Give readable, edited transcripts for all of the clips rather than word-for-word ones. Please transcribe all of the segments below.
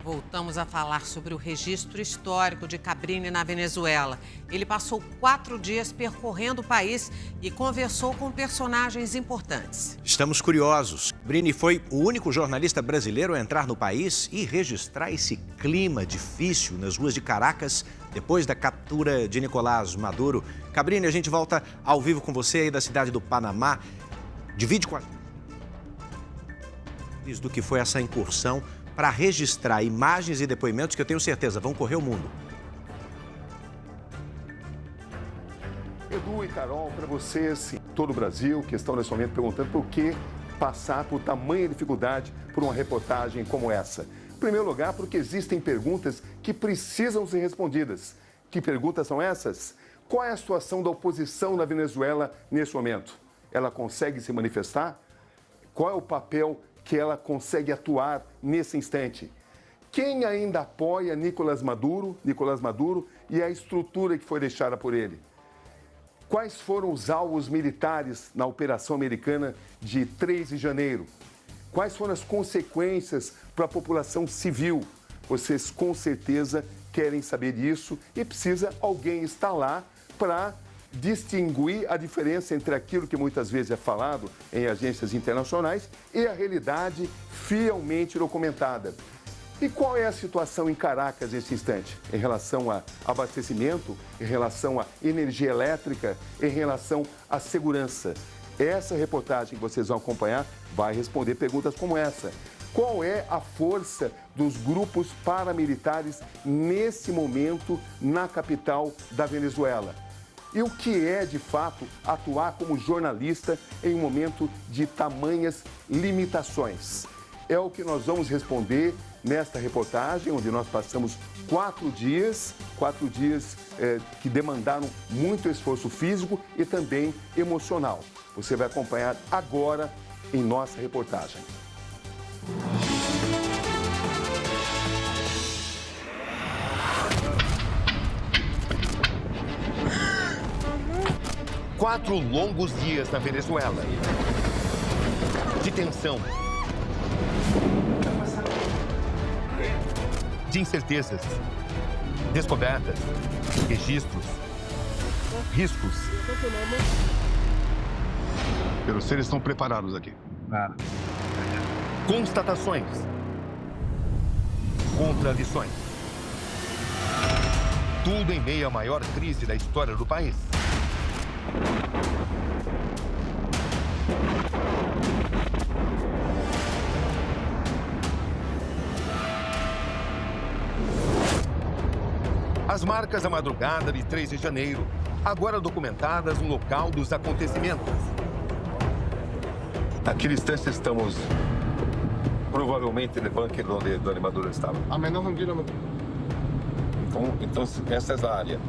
Voltamos a falar sobre o registro histórico de Cabrini na Venezuela. Ele passou 4 dias percorrendo o país e conversou com personagens importantes. Estamos curiosos. Cabrini foi o único jornalista brasileiro a entrar no país e registrar esse clima difícil nas ruas de Caracas depois da captura de Nicolás Maduro. Cabrini, a gente volta ao vivo com você aí da cidade do Panamá. Divide com a gente do que foi essa incursão para registrar imagens e depoimentos que eu tenho certeza vão correr o mundo. Edu e Carol, para vocês, todo o Brasil, que estão nesse momento perguntando por que passar por tamanha dificuldade por uma reportagem como essa. Em primeiro lugar, porque existem perguntas que precisam ser respondidas. Que perguntas são essas? Qual é a situação da oposição na Venezuela nesse momento? Ela consegue se manifestar? Qual é o papel que ela consegue atuar nesse instante? Quem ainda apoia Nicolás Maduro e a estrutura que foi deixada por ele? Quais foram os alvos militares na operação americana de 3 de janeiro? Quais foram as consequências para a população civil? Vocês com certeza querem saber disso e precisa alguém estar lá para distinguir a diferença entre aquilo que muitas vezes é falado em agências internacionais e a realidade fielmente documentada. E qual é a situação em Caracas nesse instante? Em relação a abastecimento, em relação a energia elétrica, em relação à segurança? Essa reportagem que vocês vão acompanhar vai responder perguntas como essa. Qual é a força dos grupos paramilitares nesse momento na capital da Venezuela? E o que é, de fato, atuar como jornalista em um momento de tamanhas limitações? É o que nós vamos responder nesta reportagem, onde nós passamos 4 dias que demandaram muito esforço físico e também emocional. Você vai acompanhar agora em nossa reportagem. Quatro longos dias na Venezuela. De tensão. De incertezas. Descobertas. Registros. Riscos. Pero eles estão preparados aqui. Constatações. Contradições. Tudo em meio à maior crise da história do país. As marcas da madrugada de 3 de janeiro, agora documentadas no local dos acontecimentos. Naquele instante estamos provavelmente no bunker onde Maduro estava. A menos de 1 quilômetro. Então essa é a área.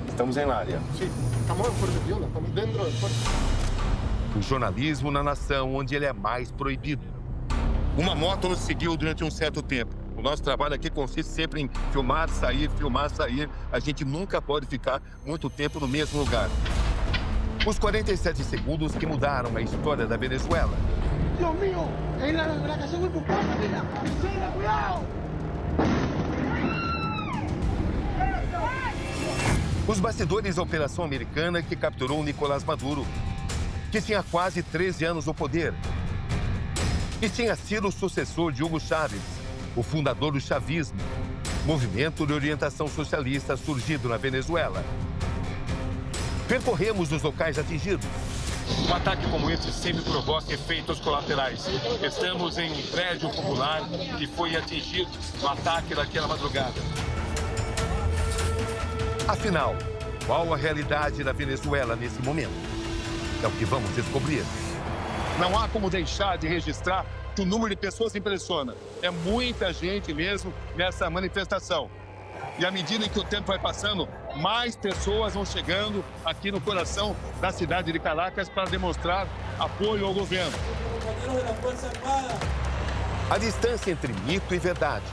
Estamos em área. Sim, estamos em Fuerte Fiuna, estamos dentro do Fuerte. O jornalismo na nação onde ele é mais proibido. Uma moto nos seguiu durante um certo tempo. O nosso trabalho aqui consiste sempre em filmar, sair, filmar, sair. A gente nunca pode ficar muito tempo no mesmo lugar. Os 47 segundos que mudaram a história da Venezuela. Deus mío, é na casa do Bucana, mira. Siga, cuidado! Os bastidores da operação americana que capturou Nicolás Maduro, que tinha quase 13 anos no poder e tinha sido o sucessor de Hugo Chávez, o fundador do chavismo, movimento de orientação socialista surgido na Venezuela. Percorremos os locais atingidos. Um ataque como esse sempre provoca efeitos colaterais. Estamos em um prédio popular que foi atingido no ataque daquela madrugada. Afinal, qual a realidade da Venezuela nesse momento? É o que vamos descobrir. Não há como deixar de registrar que o número de pessoas impressiona. É muita gente mesmo nessa manifestação. E à medida em que o tempo vai passando, mais pessoas vão chegando aqui no coração da cidade de Caracas para demonstrar apoio ao governo. A distância entre mito e verdade.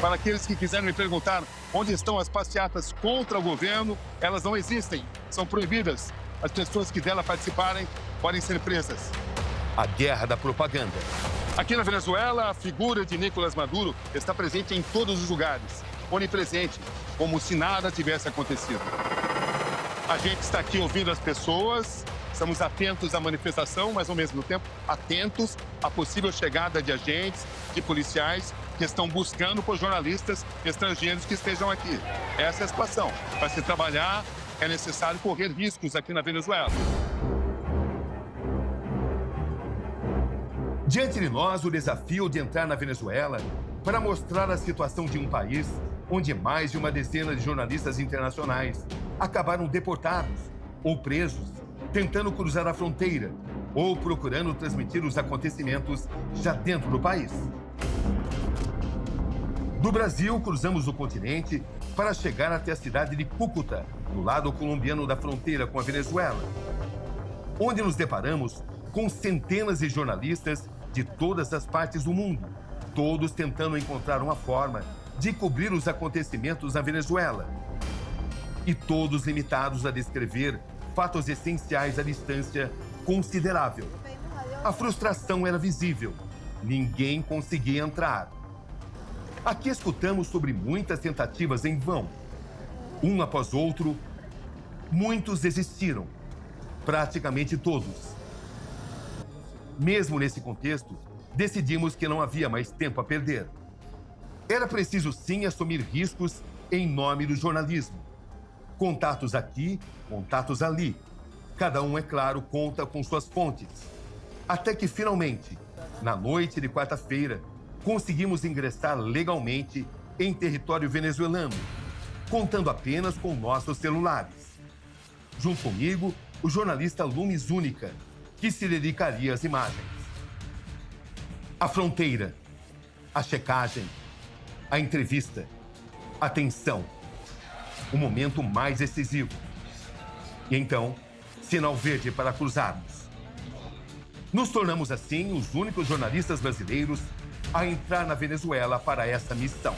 Para aqueles que quiserem me perguntar onde estão as passeatas contra o governo, elas não existem, são proibidas. As pessoas que dela participarem podem ser presas. A guerra da propaganda. Aqui na Venezuela, a figura de Nicolás Maduro está presente em todos os lugares, onipresente, como se nada tivesse acontecido. A gente está aqui ouvindo as pessoas, estamos atentos à manifestação, mas ao mesmo tempo atentos à possível chegada de agentes, de policiais que estão buscando por jornalistas estrangeiros que estejam aqui. Essa é a situação. Para se trabalhar, é necessário correr riscos aqui na Venezuela. Diante de nós, o desafio de entrar na Venezuela para mostrar a situação de um país onde mais de uma dezena de jornalistas internacionais acabaram deportados ou presos, tentando cruzar a fronteira ou procurando transmitir os acontecimentos já dentro do país. Do Brasil, cruzamos o continente para chegar até a cidade de Cúcuta, no lado colombiano da fronteira com a Venezuela, onde nos deparamos com centenas de jornalistas de todas as partes do mundo, todos tentando encontrar uma forma de cobrir os acontecimentos na Venezuela. E todos limitados a descrever fatos essenciais à distância considerável. A frustração era visível. Ninguém conseguia entrar. Aqui escutamos sobre muitas tentativas em vão. Um após outro, muitos desistiram. Praticamente todos. Mesmo nesse contexto, decidimos que não havia mais tempo a perder. Era preciso sim assumir riscos em nome do jornalismo. Contatos aqui, contatos ali. Cada um, é claro, conta com suas fontes. Até que, finalmente, na noite de quarta-feira, conseguimos ingressar legalmente em território venezuelano, contando apenas com nossos celulares. Junto comigo, o jornalista Lumes Única, que se dedicaria às imagens. A fronteira, a checagem, a entrevista, a tensão, o momento mais decisivo. E então, sinal verde para cruzarmos. Nos tornamos, assim, os únicos jornalistas brasileiros a entrar na Venezuela para essa missão.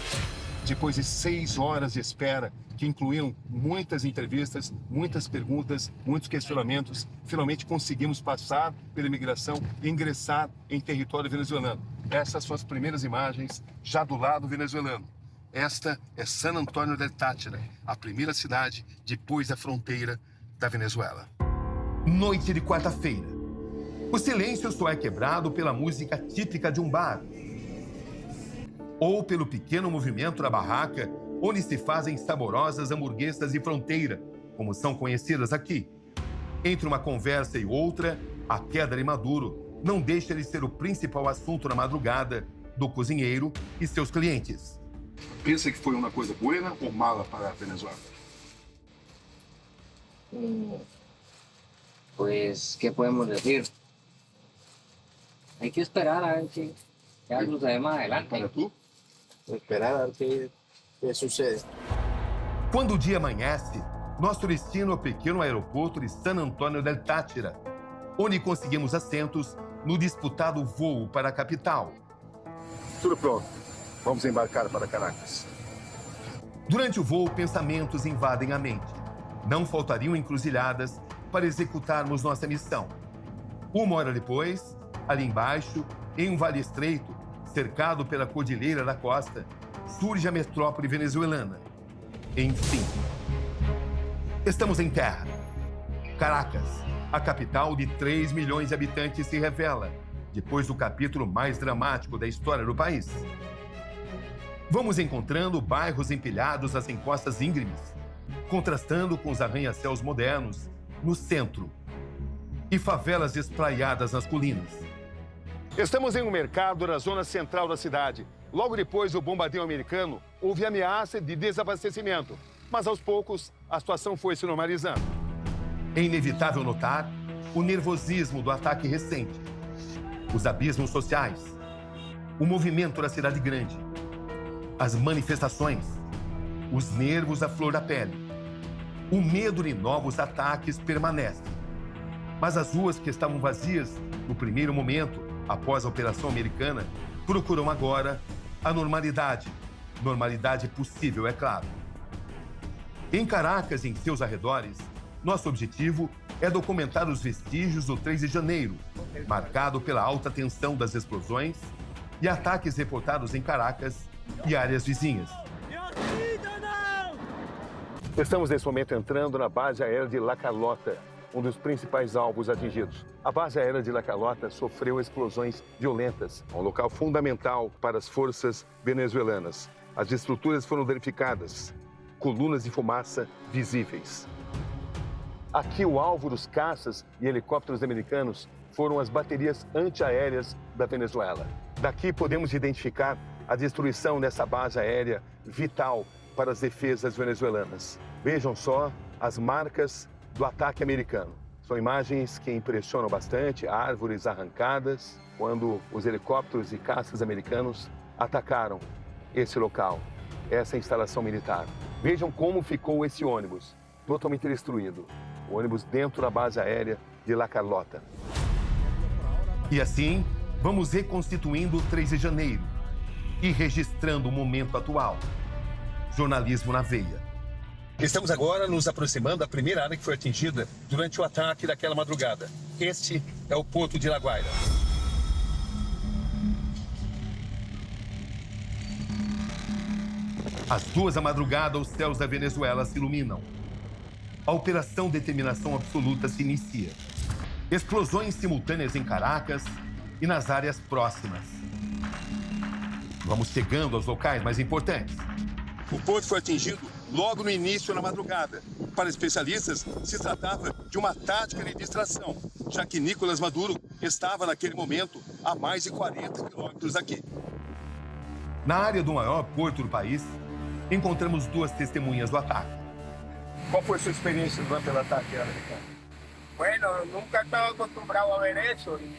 Depois de 6 horas de espera, que incluíram muitas entrevistas, muitas perguntas, muitos questionamentos, finalmente conseguimos passar pela imigração e ingressar em território venezuelano. Essas são as primeiras imagens já do lado venezuelano. Esta é San Antonio del Táchira, a primeira cidade depois da fronteira da Venezuela. Noite de quarta-feira. O silêncio só é quebrado pela música típica de um bar ou pelo pequeno movimento da barraca onde se fazem saborosas hamburguesas de fronteira, como são conhecidas aqui. Entre uma conversa e outra, a queda de Maduro não deixa de ser o principal assunto na madrugada do cozinheiro e seus clientes. Pensa que foi uma coisa boa ou mala para a Venezuela? Pues, ¿qué podemos decir? Hay que esperar a ver qué sucede más adelante. Para tu? Esperar a ver qué sucede. Quando o dia amanhece, nosso destino é o pequeno aeroporto de San Antonio del Táchira, onde conseguimos assentos no disputado voo para a capital. Tudo pronto. Vamos embarcar para Caracas. Durante o voo, pensamentos invadem a mente. Não faltariam encruzilhadas para executarmos nossa missão. Uma hora depois, ali embaixo, em um vale estreito, cercado pela Cordilheira da Costa, surge a metrópole venezuelana. Enfim. Estamos em terra. Caracas, a capital de 3 milhões de habitantes, se revela, depois do capítulo mais dramático da história do país. Vamos encontrando bairros empilhados às encostas íngremes, contrastando com os arranha-céus modernos no centro e favelas espraiadas nas colinas. Estamos em um mercado na zona central da cidade. Logo depois do bombardeio americano, houve ameaça de desabastecimento. Mas aos poucos, a situação foi se normalizando. É inevitável notar o nervosismo do ataque recente, os abismos sociais, o movimento da cidade grande, as manifestações, os nervos à flor da pele. O medo de novos ataques permanece. Mas as ruas que estavam vazias no primeiro momento, após a operação americana, procuram agora a normalidade. Normalidade possível, é claro. Em Caracas e em seus arredores, nosso objetivo é documentar os vestígios do 3 de janeiro, marcado pela alta tensão das explosões e ataques reportados em Caracas e áreas vizinhas. Estamos nesse momento entrando na base aérea de La Carlota, um dos principais alvos atingidos. A base aérea de La Carlota sofreu explosões violentas, um local fundamental para as forças venezuelanas. As estruturas foram danificadas, colunas de fumaça visíveis. Aqui o alvo dos caças e helicópteros americanos foram as baterias antiaéreas da Venezuela. Daqui podemos identificar a destruição dessa base aérea vital para as defesas venezuelanas. Vejam só as marcas do ataque americano. São imagens que impressionam bastante, árvores arrancadas, quando os helicópteros e caças americanos atacaram esse local, essa instalação militar. Vejam como ficou esse ônibus, totalmente destruído. O ônibus dentro da base aérea de La Carlota. E assim, vamos reconstituindo o 3 de janeiro e registrando o momento atual. Jornalismo na veia. Estamos agora nos aproximando da primeira área que foi atingida durante o ataque daquela madrugada. Este é o porto de La Guaira. Às 2 da madrugada, os céus da Venezuela se iluminam. A Operação Determinação Absoluta se inicia. Explosões simultâneas em Caracas e nas áreas próximas. Vamos chegando aos locais mais importantes. O porto foi atingido logo no início da madrugada. Para especialistas, se tratava de uma tática de distração, já que Nicolás Maduro estava naquele momento a mais de 40 quilômetros daqui. Na área do maior porto do país, encontramos 2 testemunhas do ataque. Qual foi a sua experiência durante o ataque americano? Bueno, nunca estaba acostumbrado a ver eso y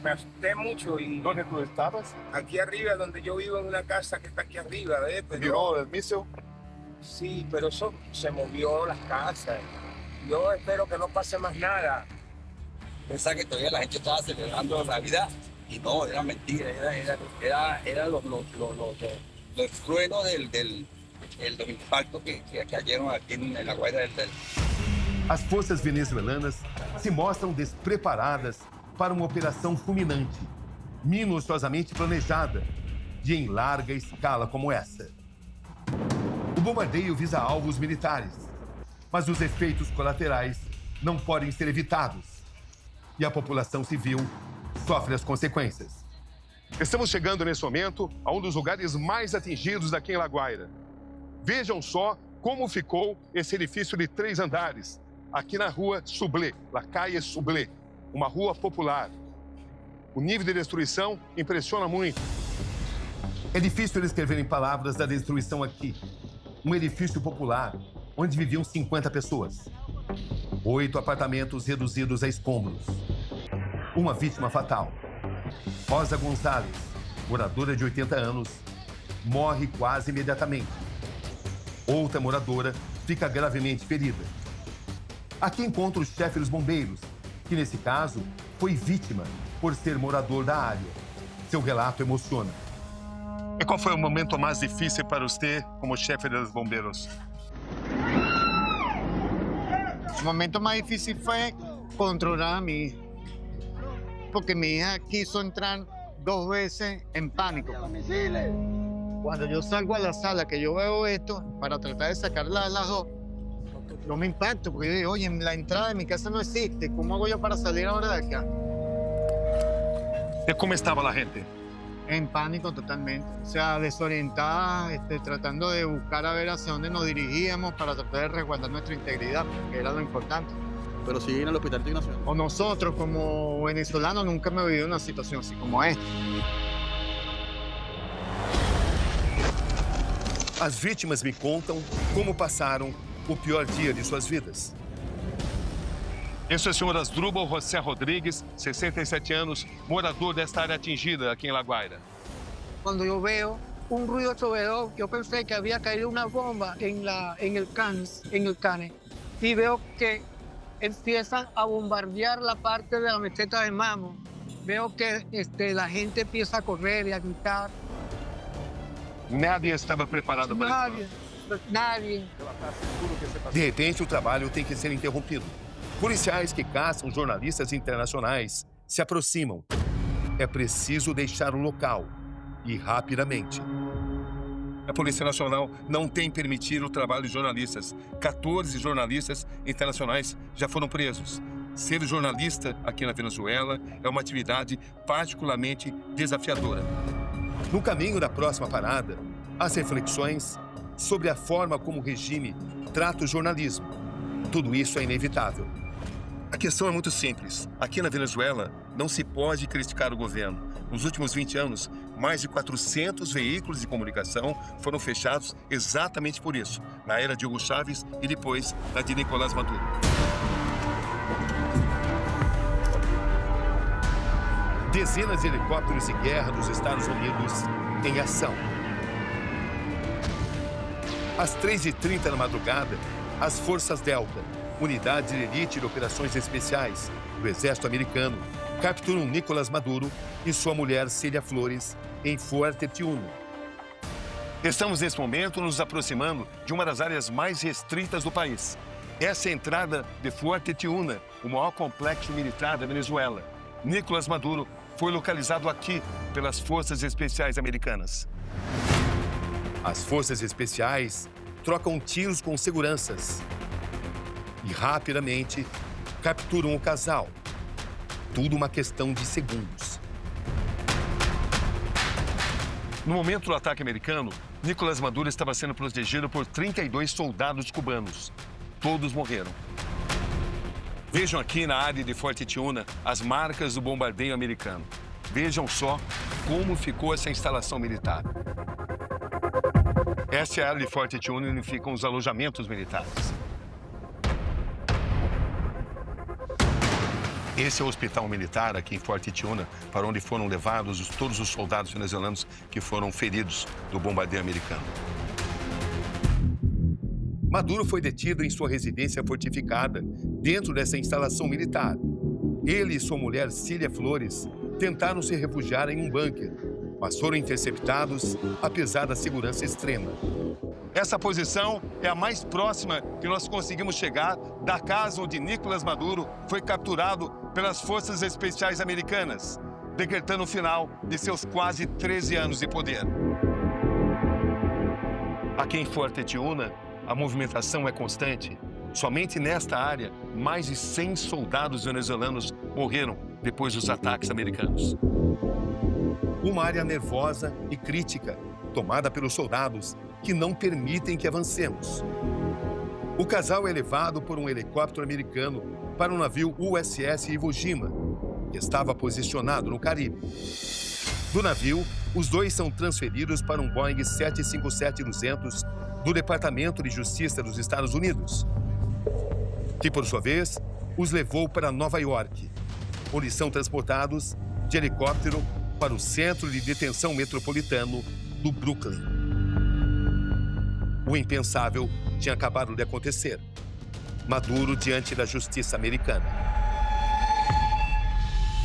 me asusté mucho. Y Onde tu estavas? aquí arriba, donde yo vivo, en una casa que está aquí arriba, ¿ves? Virou o míssil? Sí, pero eso se movió las casas. Yo espero que no pase más nada. Pensaba que todavía la gente estaba celebrando la Navidad y no, era mentira, era los truenos los impactos que cayeron aquí en La Guaira del. As forças venezuelanas se mostram despreparadas para uma operação fulminante, minuciosamente planejada e em larga escala como essa. O bombardeio visa alvos militares, mas os efeitos colaterais não podem ser evitados e a população civil sofre as consequências. Estamos chegando nesse momento a um dos lugares mais atingidos daqui em La Guaira. Vejam só como ficou esse edifício de 3 andares, aqui na rua Sublé, La Calle Sublé, uma rua popular. O nível de destruição impressiona muito. É difícil descrever em palavras da destruição aqui. Um edifício popular, onde viviam 50 pessoas. 8 apartamentos reduzidos a escombros. Uma vítima fatal. Rosa Gonzalez, moradora de 80 anos, morre quase imediatamente. Outra moradora fica gravemente ferida. Aqui encontra o chefe dos bombeiros, que nesse caso foi vítima por ser morador da área. Seu relato emociona. E qual foi o momento mais difícil para você como chefe dos bombeiros? El momento más difícil fue controlar a mi hija, porque mi hija quiso entrar 2 veces en pánico. Cuando yo salgo a la sala, que yo veo esto, para tratar de sacarla de las 2, yo me impacto, porque yo digo, oye, la entrada de mi casa no existe, ¿cómo hago yo para salir ahora de acá? E como estava a gente? En pánico totalmente, o sea, desorientada, tratando de buscar a ver hacia dónde nos dirigíamos para tratar de resguardar nuestra integridad, que era lo importante. Pero siguen al hospital de Ignacio. O nosotros, como venezolanos, nunca hemos vivido una situación así como esta. As vítimas me contam como passaram o pior dia de suas vidas. Esse é o senhor Asdrúbal José Rodrigues, 67 anos, morador desta área atingida aqui em La Guaira. Cuando yo veo un ruido atrovesado, yo pensé que había caído una bomba en el cane, y veo que empiezan a bombardear la parte de la meseta de Mamo. Veo que la gente empieza a correr y a gritar. Nadie estava preparado para isso. Nadie. De repente, o trabalho tem que ser interrompido. Policiais que caçam jornalistas internacionais se aproximam. É preciso deixar o local e rapidamente. A Polícia Nacional não tem permitido o trabalho de jornalistas. 14 jornalistas internacionais já foram presos. Ser jornalista aqui na Venezuela é uma atividade particularmente desafiadora. No caminho da próxima parada, as reflexões sobre a forma como o regime trata o jornalismo. Tudo isso é inevitável. A questão é muito simples. Aqui na Venezuela, não se pode criticar o governo. Nos últimos 20 anos, mais de 400 veículos de comunicação foram fechados exatamente por isso, na era de Hugo Chávez e depois na de Nicolás Maduro. Dezenas de helicópteros de guerra dos Estados Unidos em ação. Às 3h30 da madrugada, as Forças Delta, unidade de elite de operações especiais do Exército Americano, capturam Nicolás Maduro e sua mulher Célia Flores em Fuerte Tiuna. Estamos, nesse momento, nos aproximando de uma das áreas mais restritas do país. Essa é a entrada de Fuerte Tiuna, o maior complexo militar da Venezuela. Nicolás Maduro foi localizado aqui pelas Forças Especiais Americanas. As Forças Especiais trocam tiros com seguranças e, rapidamente, capturam o casal. Tudo uma questão de segundos. No momento do ataque americano, Nicolás Maduro estava sendo protegido por 32 soldados cubanos. Todos morreram. Vejam aqui na área de Fuerte Tiuna as marcas do bombardeio americano. Vejam só como ficou essa instalação militar. Essa é a área de Fuerte Tiuna onde ficam os alojamentos militares. Esse é o hospital militar aqui em Fuerte Tiuna, para onde foram levados todos os soldados venezuelanos que foram feridos do bombardeio americano. Maduro foi detido em sua residência fortificada, dentro dessa instalação militar. Ele e sua mulher, Célia Flores, tentaram se refugiar em um bunker, mas foram interceptados, apesar da segurança extrema. Essa posição é a mais próxima que nós conseguimos chegar da casa onde Nicolás Maduro foi capturado pelas Forças Especiais Americanas, decretando o final de seus quase 13 anos de poder. Aqui em Fuerte Tiuna, a movimentação é constante. Somente nesta área, mais de 100 soldados venezuelanos morreram depois dos ataques americanos. Uma área nervosa e crítica, tomada pelos soldados que não permitem que avancemos. O casal é levado por um helicóptero americano para um navio USS Iwo Jima, que estava posicionado no Caribe. Do navio, os dois são transferidos para um Boeing 757-200 do Departamento de Justiça dos Estados Unidos, que, por sua vez, os levou para Nova York, onde são transportados de helicóptero para o Centro de Detenção Metropolitano do Brooklyn. O impensável tinha acabado de acontecer. Maduro diante da justiça americana.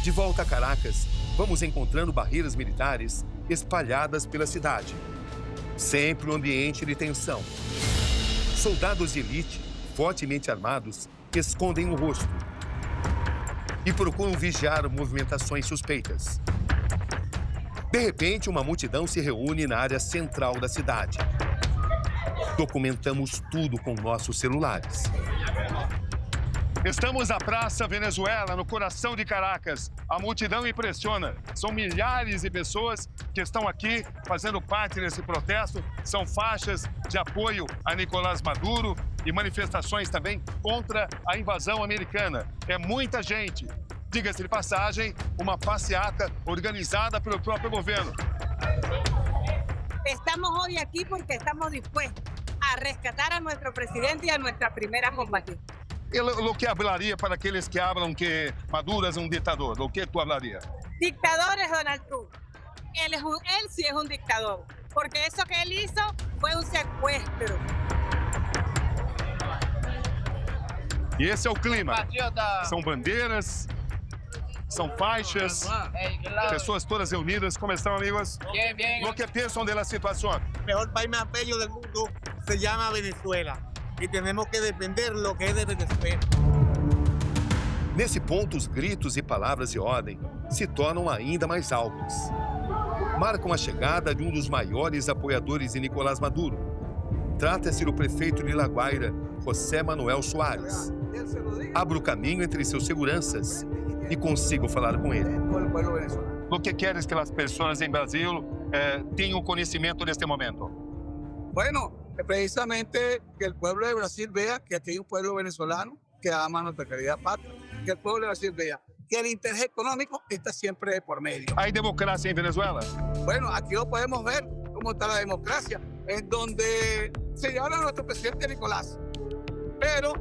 De volta a Caracas, vamos encontrando barreiras militares espalhadas pela cidade. Sempre um ambiente de tensão. Soldados de elite, fortemente armados, escondem o rosto e procuram vigiar movimentações suspeitas. De repente, uma multidão se reúne na área central da cidade. Documentamos tudo com nossos celulares. Estamos na Praça Venezuela, no coração de Caracas. A multidão impressiona. São milhares de pessoas que estão aqui fazendo parte desse protesto. São faixas de apoio a Nicolás Maduro e manifestações também contra a invasão americana. É muita gente. Diga-se de passagem, uma passeata organizada pelo próprio governo. Estamos hoy aquí porque estamos dispuestos a rescatar a nuestro presidente y a nuestra primera compañera. Lo que hablaria para aqueles que hablam que Maduro es un dictador? Lo que tú hablaría? Dictador es Donald Trump. Él sí es un dictador, porque eso que él hizo fue un secuestro. E esse é o clima. São bandeiras, são faixas, pessoas todas reunidas. ¿Cómo están, amigos? Bien, bien. Lo que piensan de la situación? El mejor país más bello del mundo se llama Venezuela y tenemos que defender lo que es de Venezuela. Nesse ponto, os gritos e palavras de ordem se tornam ainda mais altos. Marcam a chegada de um dos maiores apoiadores de Nicolás Maduro. Trata-se do prefeito de La Guaira, José Manuel Soares. Abro o caminho entre seus seguranças e consigo falar com ele. O que queres que as pessoas em Brasil tenham conhecimento neste momento? Bueno, precisamente que el pueblo de Brasil vea que aquí hay un pueblo venezolano que ama nuestra querida patria, que el pueblo de Brasil vea que el interés económico está siempre por medio. ¿Hay democracia en Venezuela? Bueno, aquí lo podemos ver cómo está la democracia, en donde se habla nuestro presidente Nicolás, pero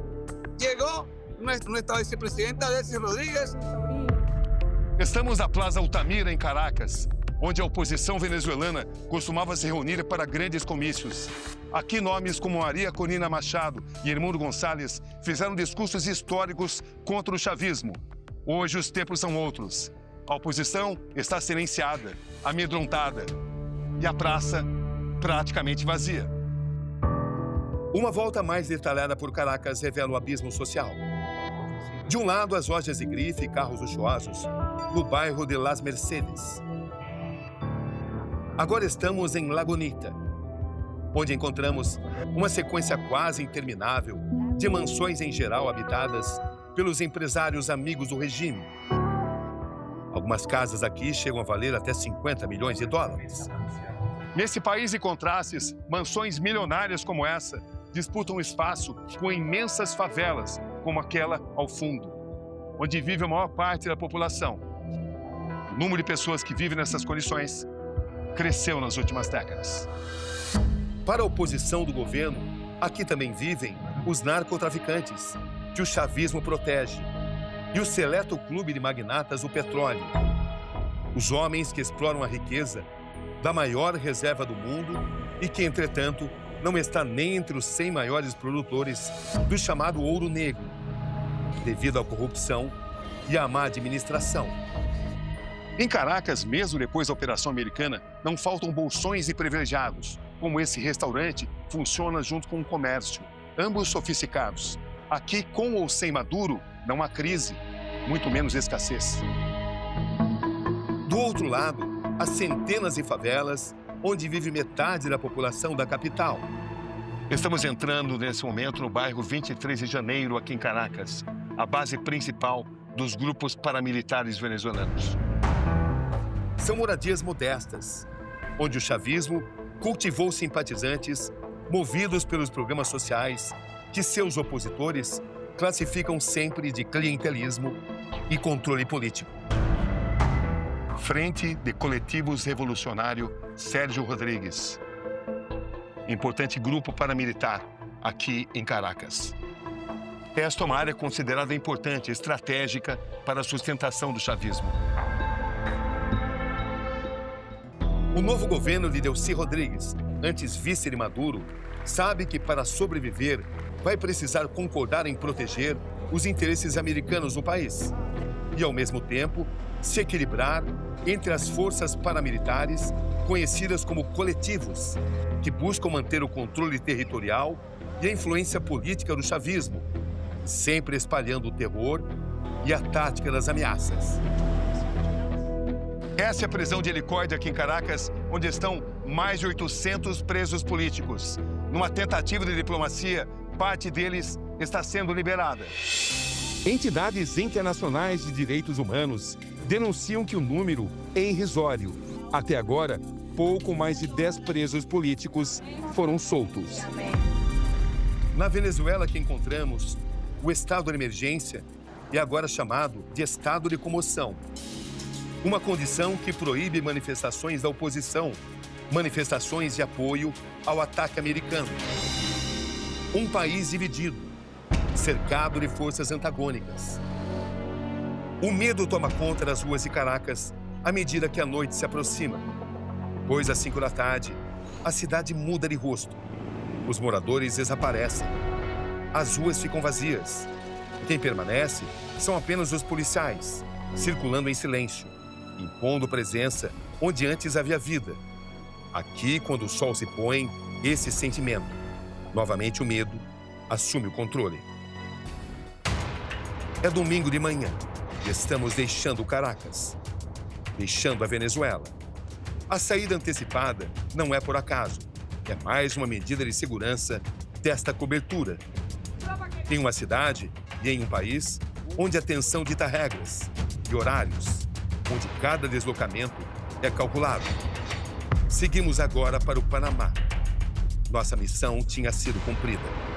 llegó nuestra vicepresidenta Delcy Rodríguez. Estamos na Plaza Altamira, em Caracas, onde a oposição venezuelana costumava se reunir para grandes comícios. Aqui, nomes como Maria Corina Machado e Edmundo Gonçalves fizeram discursos históricos contra o chavismo. Hoje, os tempos são outros. A oposição está silenciada, amedrontada e a praça praticamente vazia. Uma volta mais detalhada por Caracas revela o abismo social. De um lado, as lojas de grife e carros luxuosos no bairro de Las Mercedes. Agora estamos em Lagunita, onde encontramos uma sequência quase interminável de mansões em geral habitadas pelos empresários amigos do regime. Algumas casas aqui chegam a valer até 50 milhões de dólares. Nesse país de contrastes, mansões milionárias como essa disputam espaço com imensas favelas, como aquela ao fundo, onde vive a maior parte da população. O número de pessoas que vivem nessas condições cresceu nas últimas décadas. Para a oposição do governo, aqui também vivem os narcotraficantes, que o chavismo protege, e o seleto clube de magnatas do petróleo. Os homens que exploram a riqueza da maior reserva do mundo e que, entretanto, não está nem entre os 100 maiores produtores do chamado ouro negro, devido à corrupção e à má administração. Em Caracas, mesmo depois da Operação Americana, não faltam bolsões e privilegiados, como esse restaurante funciona junto com o comércio, ambos sofisticados. Aqui, com ou sem Maduro, não há crise, muito menos escassez. Do outro lado, há centenas de favelas onde vive metade da população da capital. Estamos entrando nesse momento no bairro 23 de Janeiro, aqui em Caracas, a base principal dos grupos paramilitares venezuelanos. São moradias modestas, onde o chavismo cultivou simpatizantes movidos pelos programas sociais que seus opositores classificam sempre de clientelismo e controle político. Frente de Coletivos Revolucionário Sérgio Rodrigues. Importante grupo paramilitar aqui em Caracas. Esta é uma área considerada importante, estratégica para a sustentação do chavismo. O novo governo de Delcy Rodrigues, antes vice de Maduro, sabe que para sobreviver vai precisar concordar em proteger os interesses americanos no país e, ao mesmo tempo, se equilibrar entre as forças paramilitares conhecidas como coletivos, que buscam manter o controle territorial e a influência política do chavismo, sempre espalhando o terror e a tática das ameaças. Essa é a prisão de helicóide aqui em Caracas, onde estão mais de 800 presos políticos. Numa tentativa de diplomacia, parte deles está sendo liberada. Entidades internacionais de direitos humanos denunciam que o número é irrisório. Até agora, pouco mais de 10 presos políticos foram soltos. Na Venezuela que encontramos, o estado de emergência é agora chamado de estado de comoção. Uma condição que proíbe manifestações da oposição, manifestações de apoio ao ataque americano. Um país dividido, cercado de forças antagônicas. O medo toma conta das ruas de Caracas à medida que a noite se aproxima. Pois às 5 da tarde, a cidade muda de rosto. Os moradores desaparecem. As ruas ficam vazias. Quem permanece são apenas os policiais, circulando em silêncio, impondo presença onde antes havia vida. Aqui, quando o sol se põe, esse sentimento, novamente o medo, assume o controle. É domingo de manhã e estamos deixando Caracas, deixando a Venezuela. A saída antecipada não é por acaso, é mais uma medida de segurança desta cobertura. Em uma cidade e em um país onde a tensão dita regras e horários, onde cada deslocamento é calculado. Seguimos agora para o Panamá. Nossa missão tinha sido cumprida.